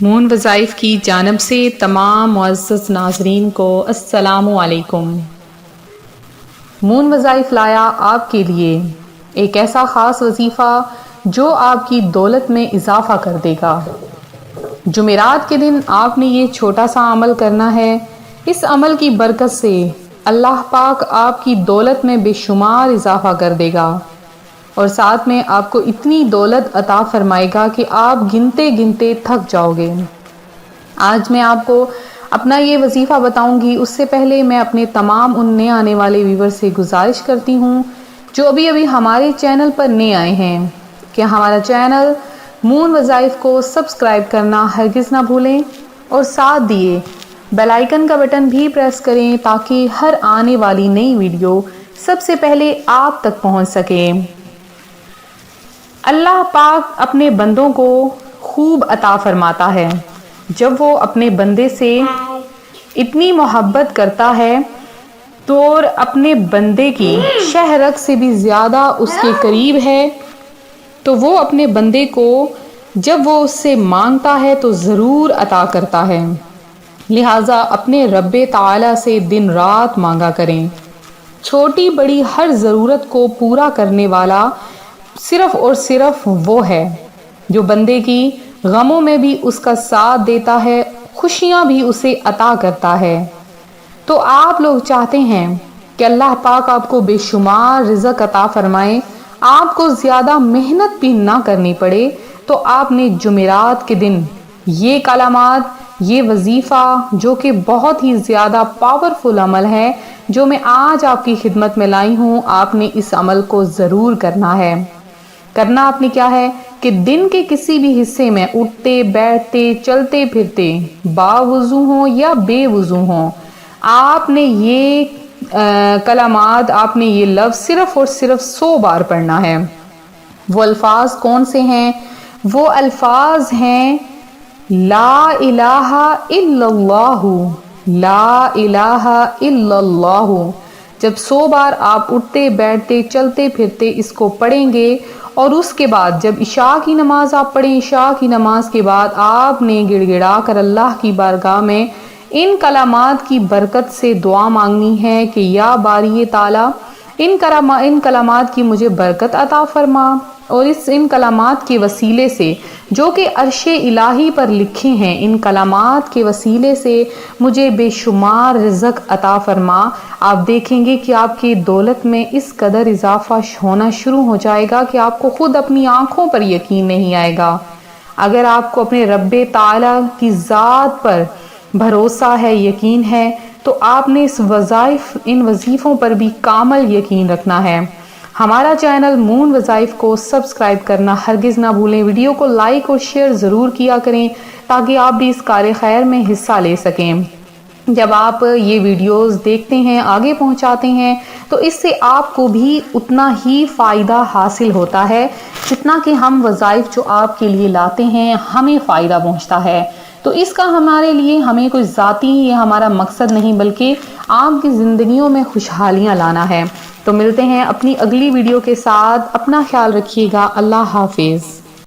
مون وظائف کی جانب سے تمام معزز ناظرین کو السلام علیکم۔ مون وظائف لایا آپ کے لیے ایک ایسا خاص وظیفہ جو آپ کی دولت میں اضافہ کر دے گا۔ جمعرات کے دن آپ نے یہ چھوٹا سا عمل کرنا ہے۔ اس عمل کی برکت سے اللہ پاک آپ کی دولت میں بے شمار اضافہ کر دے گا اور ساتھ میں آپ کو اتنی دولت عطا فرمائے گا کہ آپ گنتے گنتے تھک جاؤ گے۔ آج میں آپ کو اپنا یہ وظیفہ بتاؤں گی، اس سے پہلے میں اپنے تمام ان نئے آنے والے ویور سے گزارش کرتی ہوں جو ابھی ہمارے چینل پر نئے آئے ہیں کہ ہمارا چینل مون وظائف کو سبسکرائب کرنا ہرگز نہ بھولیں اور ساتھ دیے بیل آئیکن کا بٹن بھی پریس کریں تاکہ ہر آنے والی نئی ویڈیو سب سے پہلے آپ تک پہنچ سکے۔ اللہ پاک اپنے بندوں کو خوب عطا فرماتا ہے۔ جب وہ اپنے بندے سے اتنی محبت کرتا ہے تو اپنے بندے کی شہ رگ سے بھی زیادہ اس کے قریب ہے، تو وہ اپنے بندے کو جب وہ اس سے مانگتا ہے تو ضرور عطا کرتا ہے۔ لہٰذا اپنے رب تعالی سے دن رات مانگا کریں۔ چھوٹی بڑی ہر ضرورت کو پورا کرنے والا صرف اور صرف وہ ہے جو بندے کی غموں میں بھی اس کا ساتھ دیتا ہے، خوشیاں بھی اسے عطا کرتا ہے۔ تو آپ لوگ چاہتے ہیں کہ اللہ پاک آپ کو بے شمار رزق عطا فرمائے، آپ کو زیادہ محنت بھی نہ کرنی پڑے، تو آپ نے جمعرات کے دن یہ کلمات، یہ وظیفہ جو کہ بہت ہی زیادہ پاورفل عمل ہے جو میں آج آپ کی خدمت میں لائی ہوں، آپ نے اس عمل کو ضرور کرنا ہے۔ کرنا آپ نے کیا ہے کہ دن کے کسی بھی حصے میں اٹھتے بیٹھتے چلتے پھرتے باوضو ہوں یا بے وضو ہوں، آپ نے یہ کلمات، آپ نے یہ لفظ صرف اور صرف 100 بار پڑھنا ہے۔ وہ الفاظ کون سے ہیں؟ وہ الفاظ ہیں لا الہ الا اللہ، لا الہ الا اللہ۔ جب 100 بار آپ اٹھتے بیٹھتے چلتے پھرتے اس کو پڑھیں گے اور اس کے بعد جب عشاء کی نماز آپ پڑھیں، عشاء کی نماز کے بعد آپ نے گڑ گڑا کر اللہ کی بارگاہ میں ان کلمات کی برکت سے دعا مانگنی ہے کہ یا باری تعالی ان کلمات کی مجھے برکت عطا فرما، اور ان کلمات کے وسیلے سے جو کہ عرش الہی پر لکھے ہیں، ان کلمات کے وسیلے سے مجھے بے شمار رزق عطا فرما۔ آپ دیکھیں گے کہ آپ کی دولت میں اس قدر اضافہ ہونا شروع ہو جائے گا کہ آپ کو خود اپنی آنکھوں پر یقین نہیں آئے گا۔ اگر آپ کو اپنے رب تعالی کی ذات پر بھروسہ ہے، یقین ہے، تو آپ نے ان وظیفوں پر بھی کامل یقین رکھنا ہے۔ ہمارا چینل مون وظائف کو سبسکرائب کرنا ہرگز نہ بھولیں، ویڈیو کو لائک اور شیئر ضرور کیا کریں تاکہ آپ بھی اس کار خیر میں حصہ لے سکیں۔ جب آپ یہ ویڈیوز دیکھتے ہیں، آگے پہنچاتے ہیں، تو اس سے آپ کو بھی اتنا ہی فائدہ حاصل ہوتا ہے جتنا کہ ہم وظائف جو آپ کے لیے لاتے ہیں ہمیں فائدہ پہنچتا ہے۔ تو اس کا ہمارے لیے ہمیں کوئی ذاتی یہ ہمارا مقصد نہیں، بلکہ آپ کی زندگیوں میں خوشحالیاں لانا ہے۔ تو ملتے ہیں اپنی اگلی ویڈیو کے ساتھ، اپنا خیال رکھیے گا، اللہ حافظ۔